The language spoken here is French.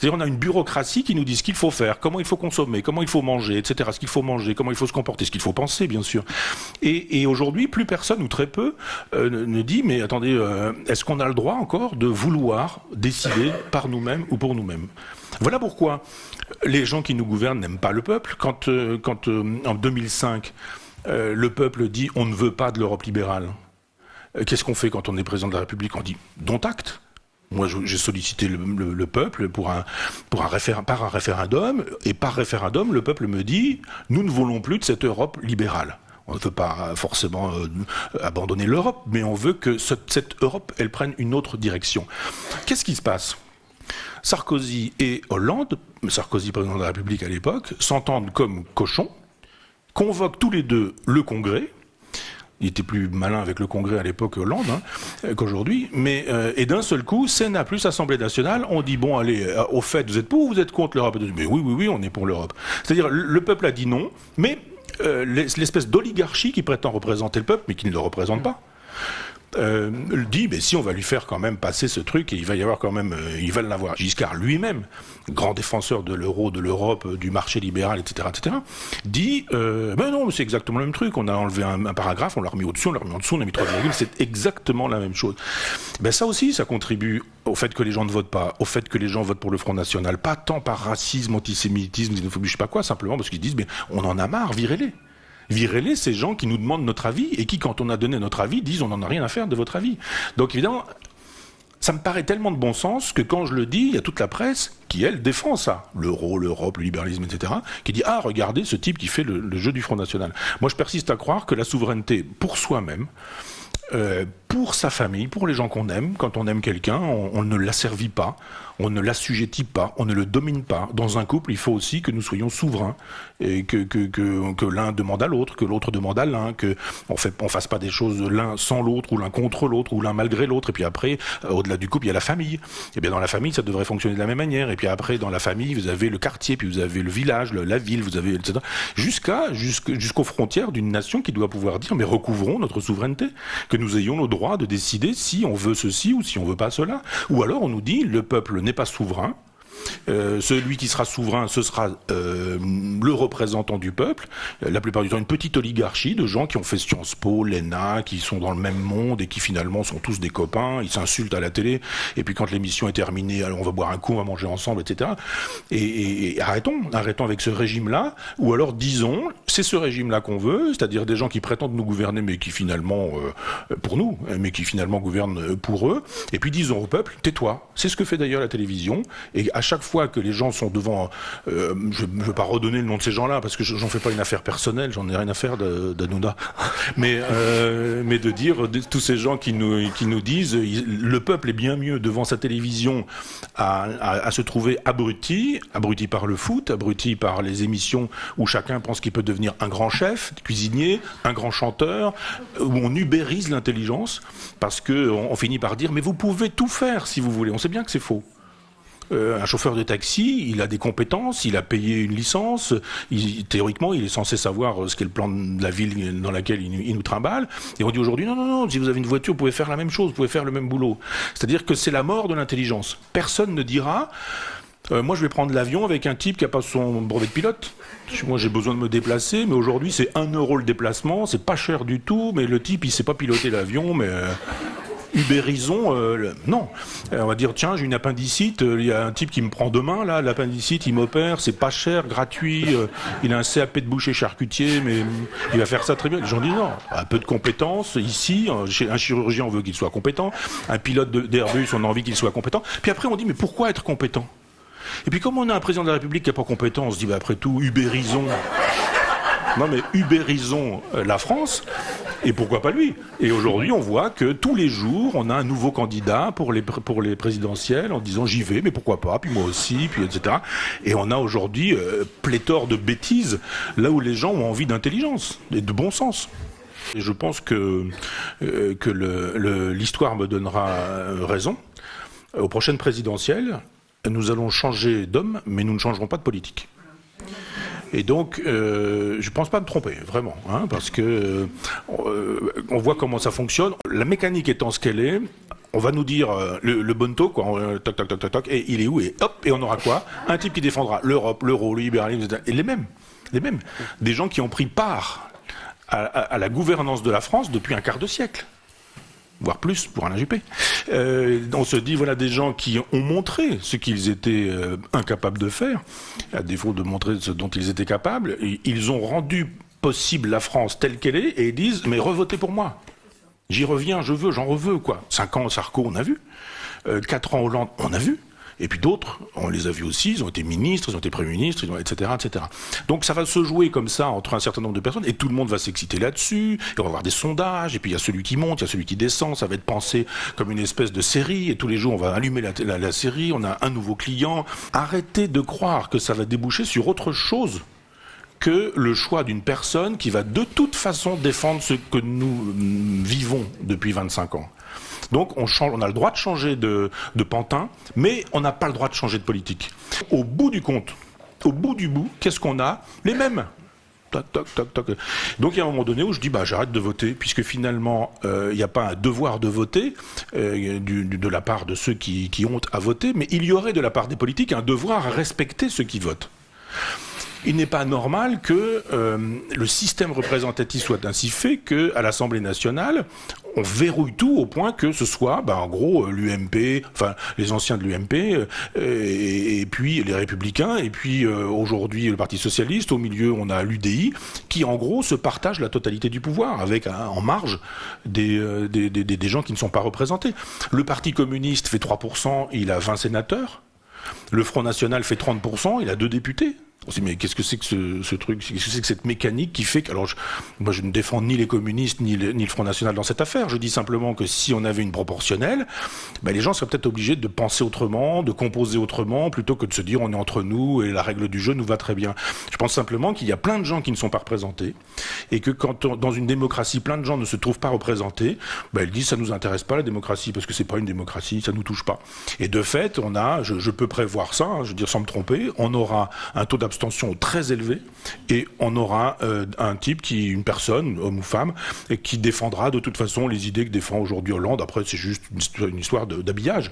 C'est-à-dire on a une bureaucratie qui nous dit ce qu'il faut faire, comment il faut consommer, comment il faut manger, etc. Ce qu'il faut manger, comment il faut se comporter, ce qu'il faut penser, bien sûr. Et aujourd'hui, plus personne ou très peu ne dit mais attendez, est-ce qu'on a le droit encore de vouloir décider par nous-mêmes ou pour nous-mêmes? Voilà pourquoi les gens qui nous gouvernent n'aiment pas le peuple. Quand en 2005, le peuple dit on ne veut pas de l'Europe libérale, qu'est-ce qu'on fait quand on est président de la République? On dit dont acte. Moi, j'ai sollicité le peuple par un référendum, et par référendum, le peuple me dit nous ne voulons plus de cette Europe libérale. On ne veut pas forcément abandonner l'Europe, mais on veut que cette Europe, elle prenne une autre direction. Qu'est-ce qui se passe? Sarkozy et Hollande, Sarkozy président de la République à l'époque, s'entendent comme cochons, convoquent tous les deux le Congrès. Il était plus malin avec le Congrès à l'époque Hollande qu'aujourd'hui, mais et d'un seul coup, Sénat plus Assemblée nationale, on dit bon allez, au fait, vous êtes pour ou vous êtes contre l'Europe? Mais oui, on est pour l'Europe. C'est-à-dire le peuple a dit non, mais l'espèce d'oligarchie qui prétend représenter le peuple, mais qui ne le représente pas, dit mais si on va lui faire quand même passer ce truc et il va y avoir quand même il va l'avoir. Giscard lui-même, grand défenseur de l'euro, de l'Europe, du marché libéral, etc., dit ben non, c'est exactement le même truc, on a enlevé un paragraphe, on l'a remis au-dessus, on l'a remis en dessous, on a mis 3 virgules, c'est exactement la même chose. Ben ça aussi, ça contribue au fait que les gens ne votent pas, au fait que les gens votent pour le Front National, pas tant par racisme, antisémitisme, xénophobie, je sais pas quoi, simplement parce qu'ils disent mais on en a marre, virez-les. Virez-les, ces gens qui nous demandent notre avis et qui, quand on a donné notre avis, disent on n'en a rien à faire de votre avis. Donc évidemment, ça me paraît tellement de bon sens que quand je le dis, il y a toute la presse qui, elle, défend ça. L'euro, l'Europe, le libéralisme, etc. Qui dit ah, regardez ce type qui fait le jeu du Front National. Moi, je persiste à croire que la souveraineté pour soi-même, pour sa famille, pour les gens qu'on aime, quand on aime quelqu'un, on ne l'asservit pas, on ne l'assujettit pas, on ne le domine pas. Dans un couple, il faut aussi que nous soyons souverains et que l'un demande à l'autre, que l'autre demande à l'un, que on fasse pas des choses l'un sans l'autre ou l'un contre l'autre ou l'un malgré l'autre. Et puis après, au-delà du couple, il y a la famille. Et bien dans la famille, ça devrait fonctionner de la même manière. Et puis après, dans la famille, vous avez le quartier, puis vous avez le village, la ville, vous avez etc. Jusqu'aux frontières d'une nation qui doit pouvoir dire mais recouvrons notre souveraineté, que nous ayons le droit de décider si on veut ceci ou si on veut pas cela. Ou alors on nous dit le peuple n'est pas souverain. Celui qui sera souverain, ce sera le représentant du peuple, la plupart du temps une petite oligarchie de gens qui ont fait Sciences Po, l'ENA, qui sont dans le même monde et qui finalement sont tous des copains, ils s'insultent à la télé, et puis quand l'émission est terminée, alors on va boire un coup, on va manger ensemble, etc. Et arrêtons avec ce régime-là, ou alors disons, c'est ce régime-là qu'on veut, c'est-à-dire des gens qui prétendent nous gouverner, mais qui finalement, pour nous, mais qui finalement gouvernent pour eux, et puis disons au peuple, tais-toi. C'est ce que fait d'ailleurs la télévision, et à chaque fois que les gens sont devant, je ne veux pas redonner le nom de ces gens-là parce que j'en fais pas une affaire personnelle, j'en ai rien à faire d'Hanouna, mais de dire tous ces gens qui nous disent le peuple est bien mieux devant sa télévision à se trouver abruti par le foot, abruti par les émissions où chacun pense qu'il peut devenir un grand chef, cuisinier, un grand chanteur, où on ubérise l'intelligence parce que on finit par dire mais vous pouvez tout faire si vous voulez. On sait bien que c'est faux. Un chauffeur de taxi, il a des compétences, il a payé une licence, théoriquement il est censé savoir ce qu'est le plan de la ville dans laquelle il nous trimballe, et on dit aujourd'hui non, si vous avez une voiture vous pouvez faire la même chose, vous pouvez faire le même boulot. C'est-à-dire que c'est la mort de l'intelligence. Personne ne dira moi je vais prendre l'avion avec un type qui n'a pas son brevet de pilote. Moi j'ai besoin de me déplacer, mais aujourd'hui c'est 1 euro le déplacement, c'est pas cher du tout, mais le type il sait pas piloter l'avion, mais... ubérisons, non. On va dire, tiens, j'ai une appendicite, il y a un type qui me prend demain, là, l'appendicite, il m'opère, c'est pas cher, gratuit, il a un CAP de boucher charcutier, mais il va faire ça très bien. Les gens disent non, un peu de compétences, ici, un chirurgien, on veut qu'il soit compétent, un pilote d'Airbus, on a envie qu'il soit compétent, puis après on dit, mais pourquoi être compétent? Et puis comme on a un président de la République qui n'est pas compétent, on se dit, bah, après tout, ubérisons. Non mais ubérisons la France, et pourquoi pas lui? Et aujourd'hui on voit que tous les jours on a un nouveau candidat pour les présidentielles en disant j'y vais, mais pourquoi pas, puis moi aussi, puis etc. Et on a aujourd'hui pléthore de bêtises là où les gens ont envie d'intelligence et de bon sens. Et je pense que l'histoire me donnera raison. Aux prochaines présidentielles, nous allons changer d'homme, mais nous ne changerons pas de politique. Et donc, je ne pense pas me tromper, vraiment, hein, parce que on voit comment ça fonctionne. La mécanique étant ce qu'elle est, On va nous dire le bonto, quoi, toc, toc, toc, toc, toc, et il est où? Et hop, et on aura quoi? Un type qui défendra l'Europe, l'euro, le libéralisme, etc. Et les mêmes. Des gens qui ont pris part à la gouvernance de la France depuis un quart de siècle. Voire plus pour Alain Juppé. On se dit, voilà des gens qui ont montré ce qu'ils étaient incapables de faire, à défaut de montrer ce dont ils étaient capables. Ils ont rendu possible la France telle qu'elle est, et ils disent, mais revotez pour moi. J'y reviens, j'en reveux, quoi. 5 ans, Sarko, on a vu. 4 ans, Hollande, on a vu. Et puis d'autres, on les a vus aussi, ils ont été ministres, ils ont été premiers ministres, etc., etc. Donc ça va se jouer comme ça entre un certain nombre de personnes, et tout le monde va s'exciter là-dessus, et on va avoir des sondages, et puis il y a celui qui monte, il y a celui qui descend, ça va être pensé comme une espèce de série, et tous les jours on va allumer la série, on a un nouveau client. Arrêtez de croire que ça va déboucher sur autre chose que le choix d'une personne qui va de toute façon défendre ce que nous vivons depuis 25 ans. Donc on a le droit de changer de pantin, mais on n'a pas le droit de changer de politique. Au bout du compte, au bout du bout, qu'est-ce qu'on a? Les mêmes. Toc, toc, toc, toc. Donc il y a un moment donné où je dis j'arrête de voter, puisque finalement il n'y a pas un devoir de voter de la part de ceux qui ont à voter, mais il y aurait de la part des politiques un devoir à respecter ceux qui votent. Il n'est pas normal que le système représentatif soit ainsi fait qu'à l'Assemblée nationale, on verrouille tout au point que ce soit, en gros, l'UMP, enfin les anciens de l'UMP, et puis les Républicains, et puis aujourd'hui le Parti Socialiste, au milieu on a l'UDI, qui en gros se partagent la totalité du pouvoir, avec en marge des gens qui ne sont pas représentés. Le Parti communiste fait 3%, il a 20 sénateurs. Le Front National fait 30%, il a 2 députés. On se dit, mais qu'est-ce que c'est que ce truc? Qu'est-ce que c'est que cette mécanique qui fait que... Alors, moi, je ne défends ni les communistes, ni le Front National dans cette affaire. Je dis simplement que si on avait une proportionnelle, les gens seraient peut-être obligés de penser autrement, de composer autrement, plutôt que de se dire on est entre nous et la règle du jeu nous va très bien. Je pense simplement qu'il y a plein de gens qui ne sont pas représentés, et que quand, dans une démocratie, plein de gens ne se trouvent pas représentés, ils disent ça nous intéresse pas la démocratie, parce que c'est pas une démocratie, ça nous touche pas. Et de fait, on a, je peux prévoir ça, je veux dire sans me tromper, on aura un taux d'abstention très élevé, et on aura un type une personne, homme ou femme, et qui défendra de toute façon les idées que défend aujourd'hui Hollande. Après, c'est juste une histoire d'habillage.